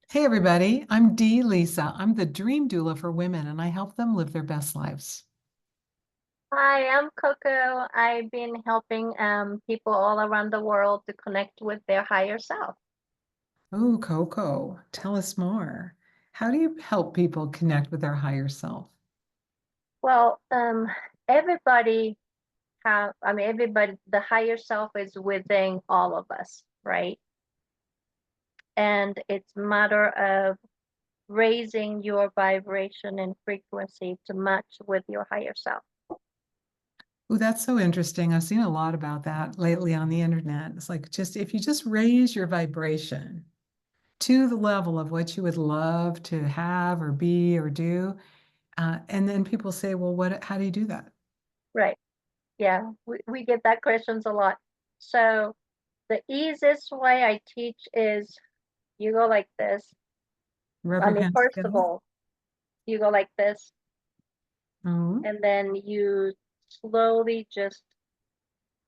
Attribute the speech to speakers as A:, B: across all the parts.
A: Hey everybody, I'm Dee Lisa. I'm the dream doula for women and I help them live their best lives.
B: Hi, I'm Coco. I've been helping people all around the world to connect with their higher self.
A: Oh, Coco, tell us more. How do you help people connect with their higher self?
B: Well, everybody everybody, the higher self is within all of us, right? And it's a matter of raising your vibration and frequency to match with your higher self.
A: Oh, that's so interesting. I've seen a lot about that lately on the internet. It's like just if you just raise your vibration to the level of what you would love to have or be or do, and then people say, well, how do you do that?
B: Right. Yeah, we get that questions a lot. So the easiest way I teach is you go like this.
A: Rub your hands
B: First of
A: together?
B: all, you go like this,
A: Oh,
B: and then you slowly just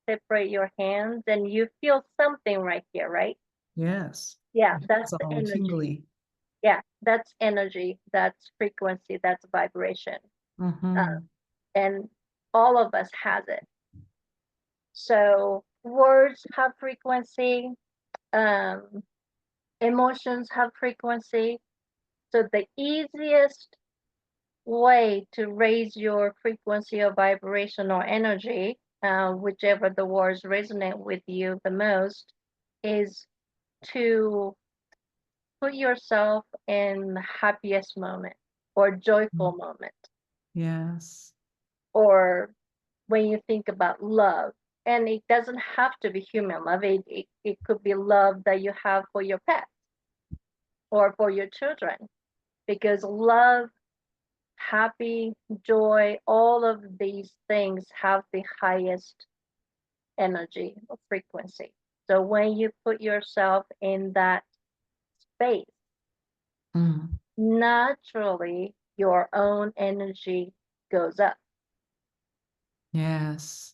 B: separate your hands, and you feel something right here, right?
A: yes.
B: Yeah, that's
A: It's
B: the
A: all
B: energy.
A: tingly.
B: Yeah, that's energy, that's frequency, that's vibration. Uh,
A: Hmm.
B: and all of us has it. So words have frequency, um, emotions have frequency. So the easiest way to raise your frequency or vibration or energy, whichever the words resonate with you the most, is to put yourself in the happiest moment or joyful moment,
A: Yes.
B: or when you think about love. And it doesn't have to be human love, it could be love that you have for your pet or for your children, because love, happy, joy, all of these things have the highest energy or frequency. So when you put yourself in that space,
A: Mm.
B: naturally your own energy goes up.
A: Yes.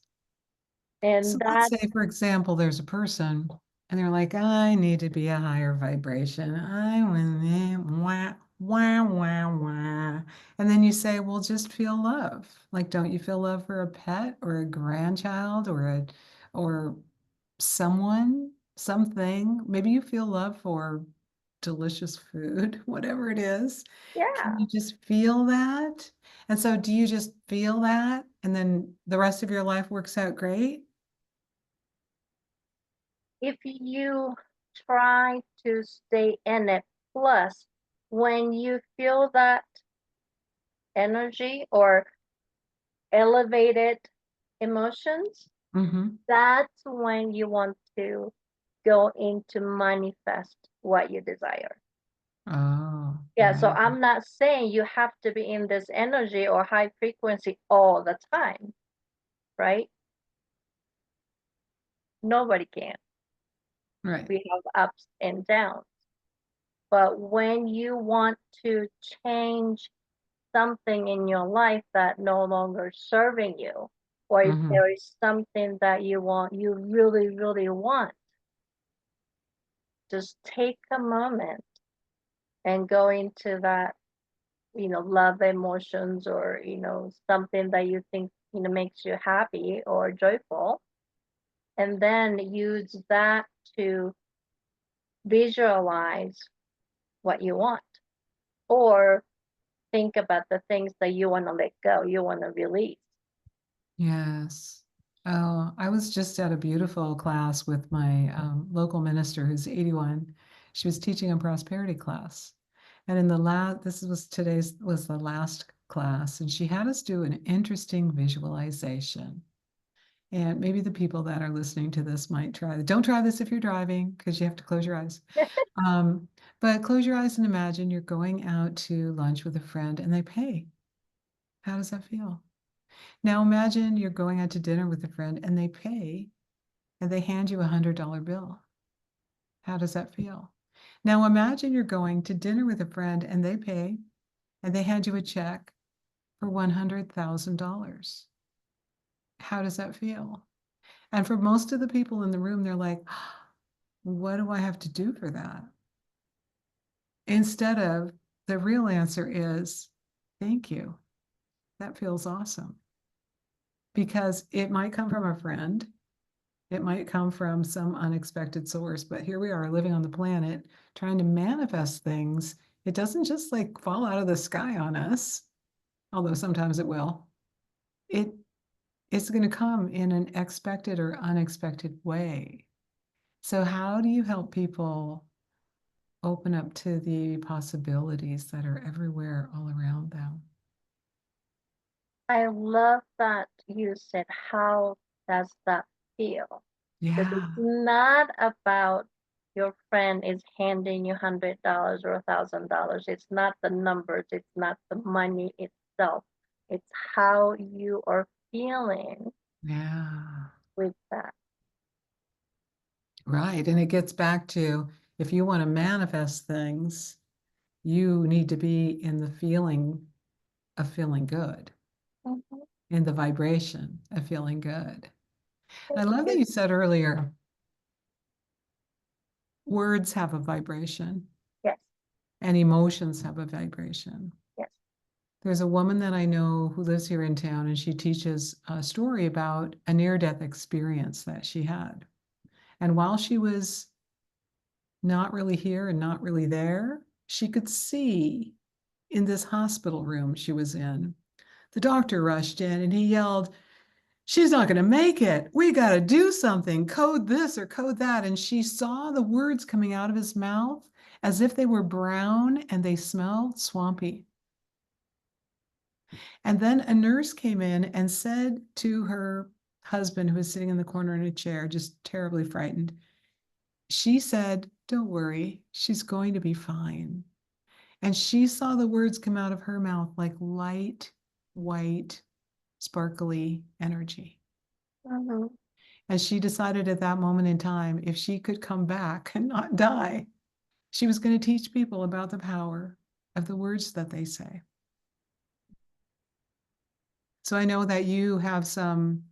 A: So
B: And
A: let's
B: that,
A: say, for example, there's a person and they're like, I need to be a higher vibration. I want wah, wah, wah, wah. And then you say, well, just feel love. Like, don't you feel love for a pet or a grandchild or someone, something? Maybe you feel love for delicious food, whatever it is. Can
B: yeah,
A: you just feel that? And so do you just feel that and then the rest of your life works out great?
B: if you try to stay in it, plus when you feel that energy or elevated emotions,
A: Hmm.
B: that's when you want to go into manifest what you desire.
A: Oh,
B: Yeah, so
A: right.
B: I'm not saying you have to be in this energy or high frequency all the time, right? Nobody can.
A: Right.
B: We have ups and downs. But when you want to change something in your life that no longer serving you, or if
A: Hmm.
B: there is something that you want, you really, really want, just take a moment and go into that, love emotions, or, something that you think, makes you happy or joyful, and then use that to visualize what you want, or think about the things that you want to let go, you want to release.
A: Yes. Oh, I was just at a beautiful class with my local minister who's 81. She was teaching a prosperity class. And in the last, this was today's was the last class, and she had us do an interesting visualization. And maybe the people that are listening to this might try. Don't try this if you're driving because you have to close your eyes. Um, but close your eyes and imagine you're going out to lunch with a friend and they pay. How does that feel? Now imagine you're going out to dinner with a friend and they pay and they hand you $100 bill. How does that feel? Now imagine you're going to dinner with a friend and they pay and they hand you a check for $100,000. How does that feel? And for most of the people in the room, they're like, what do I have to do for that? instead of the real answer is, thank you. That feels awesome. Because it might come from a friend, it might come from some unexpected source, but here we are living on the planet trying to manifest things. It doesn't just like fall out of the sky on us, although sometimes it will. It it's going to come in an expected or unexpected way. So how do you help people open up to the possibilities that are everywhere all around them?
B: I love that you said, how does that feel? Because
A: Yeah,
B: it's not about your friend is handing you $100 or $1,000. It's not the numbers, it's not the money itself. It's how you are feeling
A: yeah,
B: with that.
A: right. And it gets back to if you want to manifest things, you need to be in the feeling of feeling good,
B: Mhm.
A: in the vibration of feeling good. I love that
B: Because
A: you said earlier, words have a vibration
B: yes,
A: and emotions have a vibration.
B: yes.
A: There's a woman that I know who lives here in town, and she teaches a story about a near-death experience that she had. And while she was not really here and not really there, she could see in this hospital room she was in. The doctor rushed in and he yelled, "She's not going to make it. We got to do something. Code this or code that." And she saw the words coming out of his mouth as if they were brown and they smelled swampy. And then a nurse came in and said to her husband, who was sitting in the corner in a chair, just terribly frightened, she said, "Don't worry, she's going to be fine." And she saw the words come out of her mouth like light, white, sparkly energy.
B: Hmm.
A: And she decided at that moment in time, if she could come back and not die, she was going to teach people about the power of the words that they say. So I know that you have some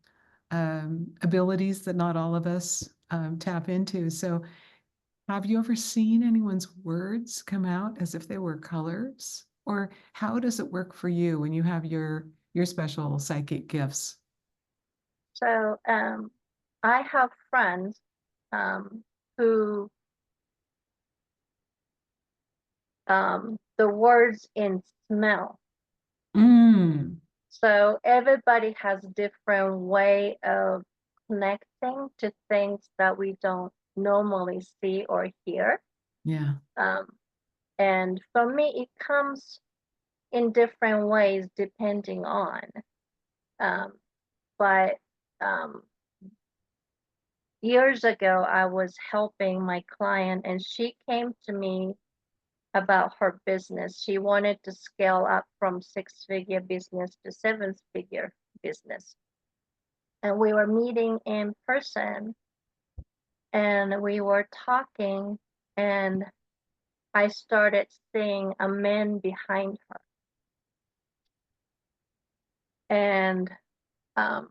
A: abilities that not all of us tap into. So have you ever seen anyone's words come out as if they were colors? Or how does it work for you when you have your special psychic gifts?
B: So I have friends um, who the words in smell.
A: Mm,
B: So everybody has different way of connecting to things that we don't normally see or hear.
A: yeah.
B: Um, and for me, it comes in different ways depending on. Um, but um, years ago, I was helping my client, and she came to me about her business. She wanted to scale up from six-figure business to seven-figure business. And we were meeting in person and we were talking, and I started seeing a man behind her. And um,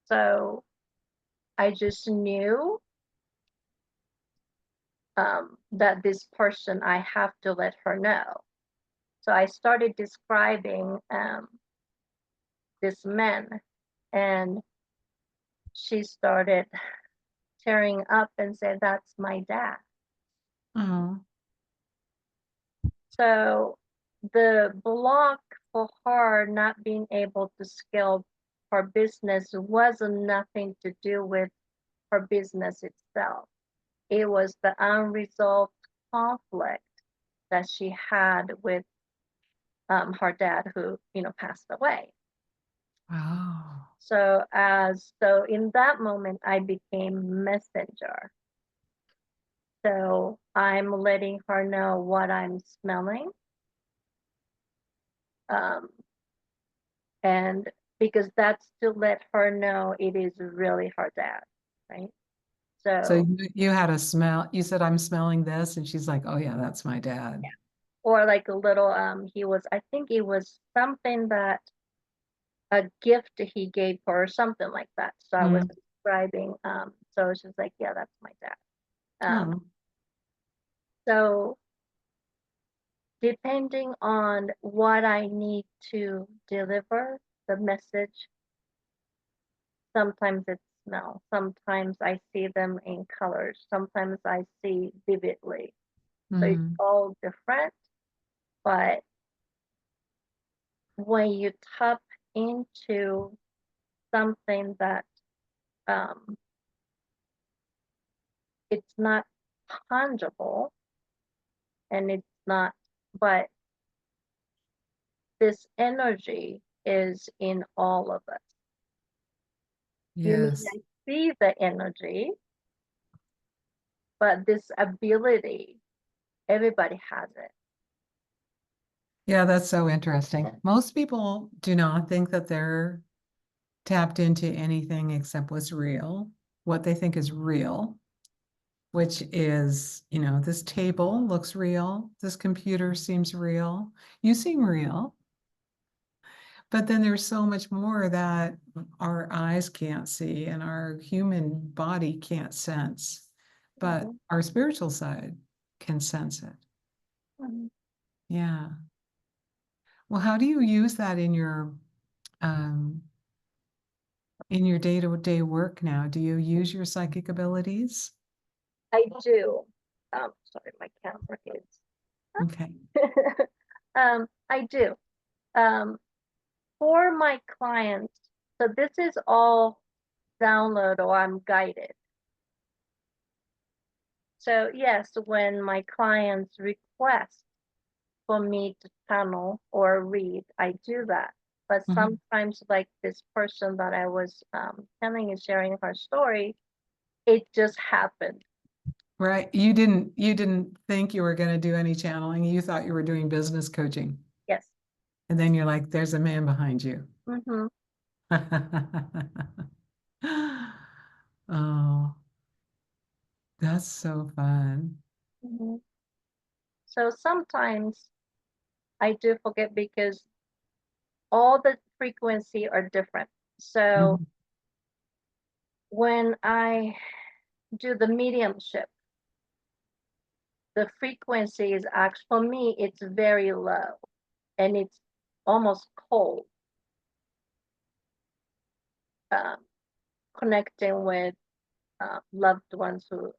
B: so I just knew that this person, I have to let her know. So I started describing this man, and she started tearing up and said, "That's my dad."
A: Oh,
B: So the block for her not being able to scale her business wasn't nothing to do with her business itself. It was the unresolved conflict that she had with her dad, who passed away.
A: wow.
B: So in that moment, I became messenger. So I'm letting her know what I'm smelling. Um, and because that's to let her know it is really her dad, right?
A: So
B: So,
A: you had a smell. You said, "I'm smelling this," and she's like, "Oh yeah, that's my dad."
B: or like a little, I think it was something that a gift he gave her or something like that. So I was
A: Mm.
B: describing, so she's like, yeah, that's my dad.
A: Oh,
B: So depending on what I need to deliver, the message, sometimes it's smell, sometimes I see them in colors, sometimes I see vividly. So it's
A: Mhm.
B: all different, but when you tap into something that um, it's not tangible and it's not, but this energy is in all of us. You may
A: Yes.
B: not see the energy, but this ability, everybody has it.
A: Yeah, that's so interesting. Most people do not think that they're tapped into anything except what's real, what they think is real, which is, this table looks real, this computer seems real, you seem real. But then there's so much more that our eyes can't see and our human body can't sense, but
B: Mhm,
A: our spiritual side can sense it.
B: mhm.
A: Yeah. Well, how do you use that um, in your day-to-day work now? Do you use your psychic abilities?
B: I do. Sorry, my camera is.
A: Okay.
B: I do. Um, for my clients, so this is all download or I'm guided. So yes, when my clients request for me to channel or read, I do that. But
A: Mhm.
B: sometimes, like this person that I was telling and sharing her story, it just happened.
A: Right. You didn't think you were going to do any channeling. You thought you were doing business coaching.
B: Yes.
A: And then you're like, there's a man behind you.
B: Mm-hmm.
A: Oh, that's so fun.
B: Mm-hmm. So sometimes I do forget because all the frequency are different. So
A: Mhm.
B: when I do the mediumship, the frequency is actually, for me, it's very low and it's almost cold, um, connecting with loved ones who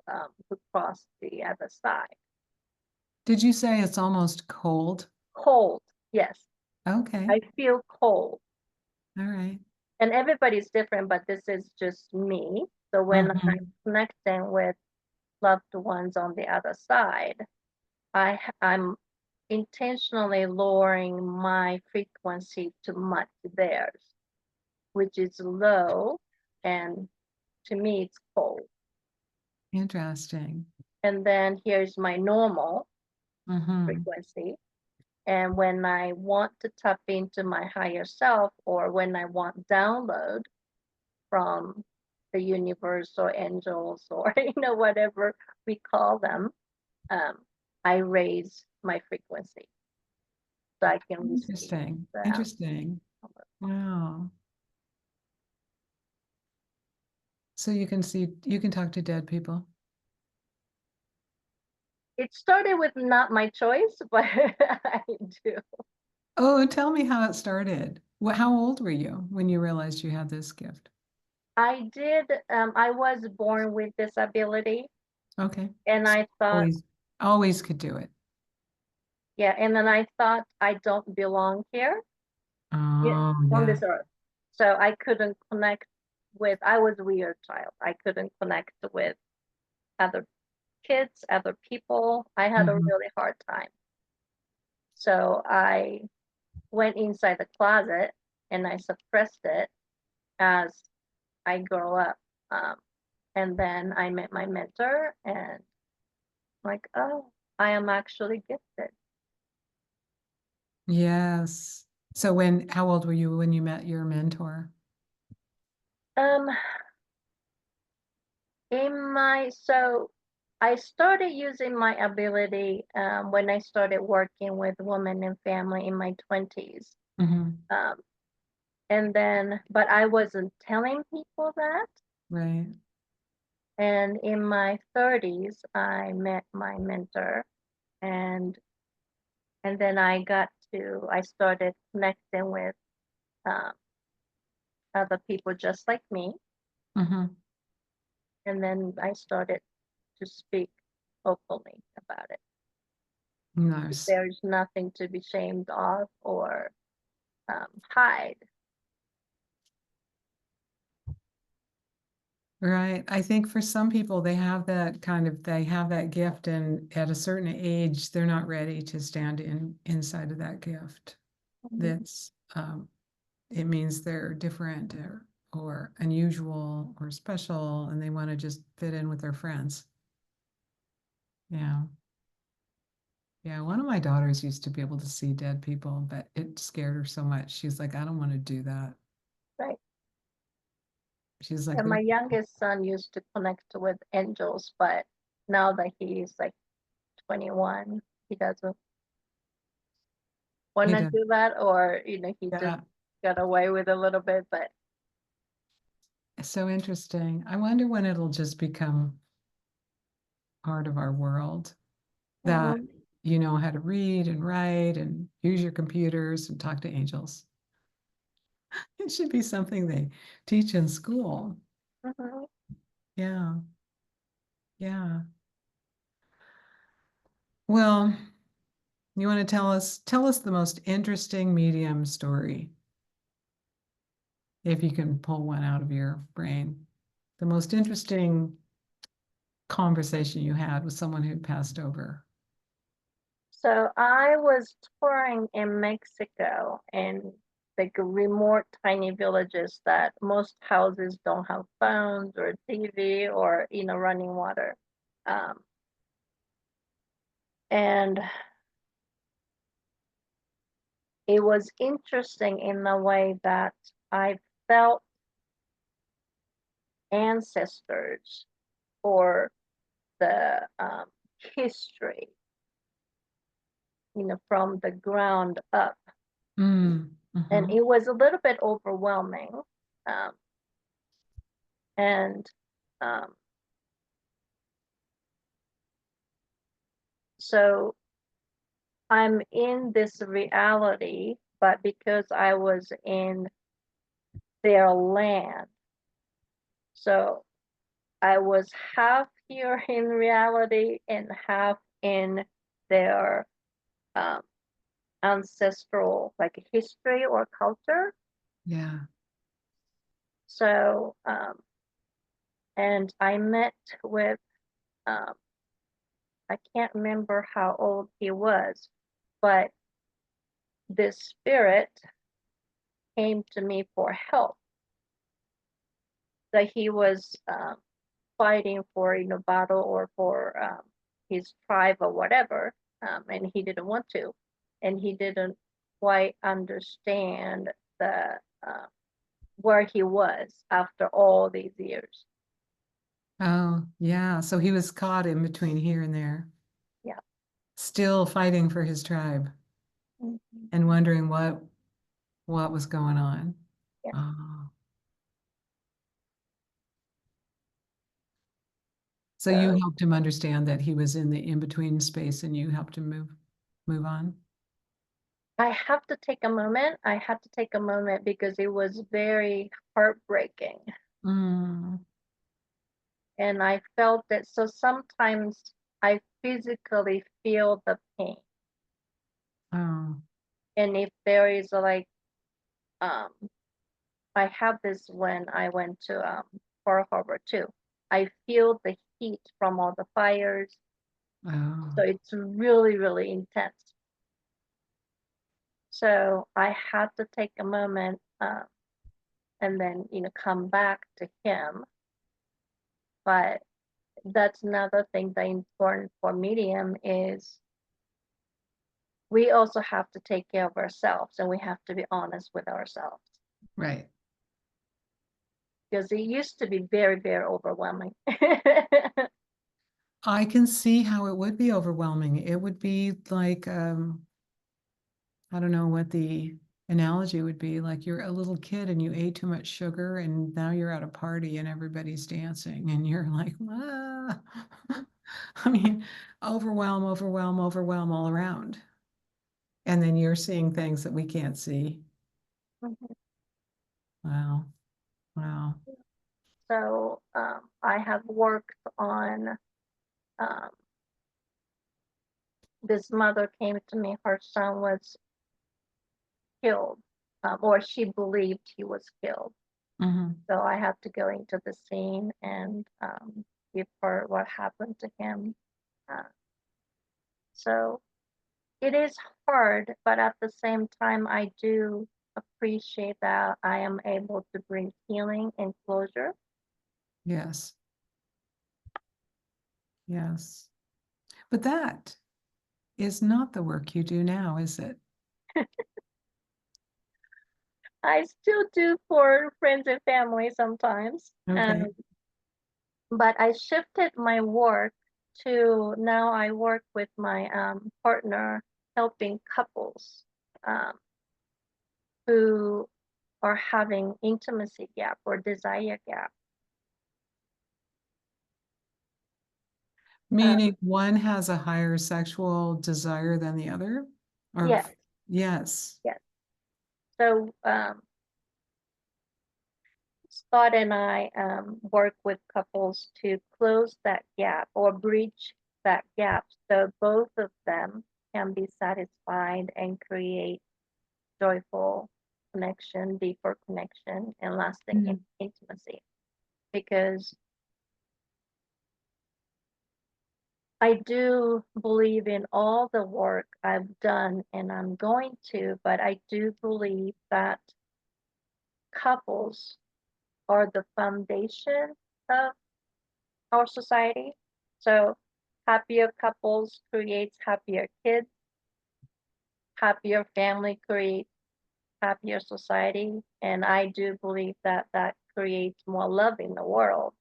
B: crossed the other side.
A: Did you say it's almost cold?
B: Cold, yes,
A: Okay.
B: I feel cold.
A: All right.
B: And everybody's different, but this is just me. So when I'm
A: Mhm.
B: connecting with loved ones on the other side, I'm intentionally lowering my frequency to match theirs, which is low, and to me it's cold.
A: Interesting.
B: And then here's my normal
A: Hmm.
B: frequency. And when I want to tap into my higher self, or when I want download from the universe or angels or whatever we call them, um, I raise my frequency so I can receive
A: Interesting.
B: the.
A: Interesting. Wow. So you can talk to dead people.
B: It started with not my choice, but I do.
A: Oh, tell me how it started. How old were you when you realized you had this gift?
B: I did. I was born with this ability,
A: Okay.
B: and
A: So
B: I thought,
A: always could do it.
B: yeah, and then I thought I don't belong here, yeah,
A: Oh,
B: on
A: yeah.
B: this earth. So I couldn't connect with. I was a weird child. I couldn't connect with other kids, other people. I had a
A: Hmm.
B: really hard time. So I went inside the closet and I suppressed it as I grow up. Um, and then I met my mentor and like, oh, I am actually gifted.
A: Yes. So how old were you when you met your mentor?
B: Um, so I started using my ability when I started working with women and family in my 20s.
A: Hmm.
B: Um, and then, but I wasn't telling people that.
A: Right.
B: And in my 30s, I met my mentor, and And then I started connecting with um, other people just like me.
A: Hmm.
B: And then I started to speak openly about it.
A: Nice.
B: There's nothing to be ashamed of or hide.
A: Right. I think for some people, they have that gift, and at a certain age, they're not ready to stand inside of that gift.
B: Mhm.
A: That's, it means they're different or unusual or special, and they want to just fit in with their friends. Yeah. Yeah. One of my daughters used to be able to see dead people, but it scared her so much. She's like, I don't want to do that.
B: Right.
A: She's like,
B: And my youngest son used to connect with angels, but now that he's like 21, he doesn't want
A: he
B: to
A: does.
B: do that, or he just
A: Yeah.
B: got away with a little bit. But
A: It's so interesting. I wonder when it'll just become part of our world that
B: mhm,
A: you know how to read and write and use your computers and talk to angels. It should be something they teach in school.
B: mhm.
A: Yeah, yeah. Well, you want to tell us the most interesting medium story, if you can pull one out of your brain. The most interesting conversation you had with someone who passed over.
B: So I was touring in Mexico in like remote tiny villages that most houses don't have phones or TV or running water. Um, and it was interesting in the way that I felt ancestors or the history, from the ground up.
A: Mm,
B: And
A: hmm.
B: it was a little bit overwhelming. Um, and um, so I'm in this reality, but because I was in their land, so I was half here in reality and half in their um, ancestral like history or culture.
A: Yeah.
B: So and I met with um, I can't remember how old he was, but this spirit came to me for help. That he was fighting for battle or for his tribe or whatever, and he didn't want to, and he didn't quite understand the where he was after all these years.
A: Oh, yeah. So he was caught in between here and there,
B: Yeah.
A: still fighting for his tribe
B: Mhm.
A: and wondering what was going on.
B: Yeah.
A: Oh. So you
B: So
A: helped him understand that he was in the in-between space and you helped him move on.
B: I have to take a moment. I had to take a moment because it was very heartbreaking.
A: Mm.
B: And I felt that. So sometimes I physically feel the pain.
A: Oh,
B: And if there is like, um, I have this when I went to Pearl Harbor too. I feel the heat from all the fires.
A: oh,
B: So it's really, really intense. So I had to take a moment and then, come back to him. But that's another thing that important for medium is we also have to take care of ourselves and we have to be honest with ourselves
A: right.
B: because it used to be very, very overwhelming.
A: I can see how it would be overwhelming. It would be like, I don't know what the analogy would be. Like you're a little kid and you ate too much sugar and now you're at a party and everybody's dancing and you're like, ah. I mean, overwhelm, overwhelm, overwhelm all around. And then you're seeing things that we can't see.
B: Mhm.
A: Wow. Wow.
B: So I have worked on um, this mother came to me, her son was killed, or she believed he was killed.
A: Hmm.
B: So I had to go into the scene and give her what happened to him. Uh, so it is hard, but at the same time, I do appreciate that I am able to bring healing and closure.
A: Yes. Yes. But that is not the work you do now, is it?
B: I still do for friends and family sometimes,
A: Okay.
B: but I shifted my work to now I work with my partner helping couples um, who are having intimacy gap or desire gap. Uh,
A: Meaning one has a higher sexual desire than the other? Or,
B: yes,
A: yes.
B: yes. So Scott and I work with couples to close that gap or bridge that gap so both of them can be satisfied and create joyful connection, deeper connection, and lasting
A: Mm.
B: intimacy. Because I do believe in all the work I've done and I'm going to, but I do believe that couples are the foundation of our society. So happier couples creates happier kids, happier family creates happier society, and I do believe that that creates more love in the world.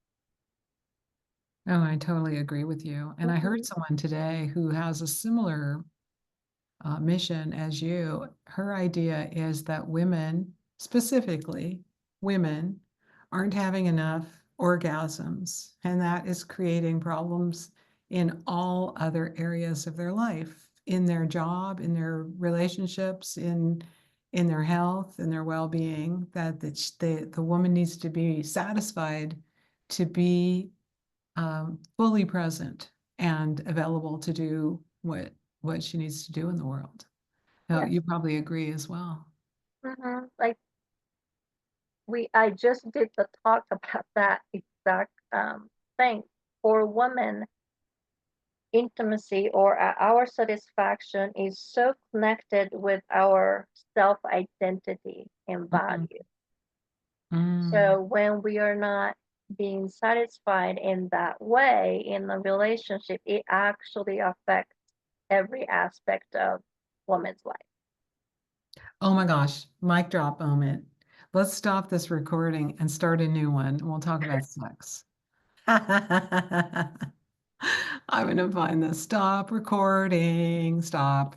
A: Oh, I totally agree with you. And I heard
B: Mhm.
A: someone today who has a similar mission as you. Her idea is that women, specifically women, aren't having enough orgasms, and that is creating problems in all other areas of their life, in their job, in their relationships, in their health, in their well-being. That the woman needs to be satisfied to be fully present and available to do what she needs to do in the world. No,
B: Yes.
A: you probably agree as well.
B: Like I just did the talk about that exact thing. For women, intimacy or our satisfaction is so connected with our self identity and
A: Mhm.
B: value.
A: Mm.
B: So when we are not being satisfied in that way in the relationship, it actually affects every aspect of woman's life.
A: Oh my gosh, mic drop moment. Let's stop this recording and start a new one. We'll talk about sex. I'm gonna find the stop recording. Stop.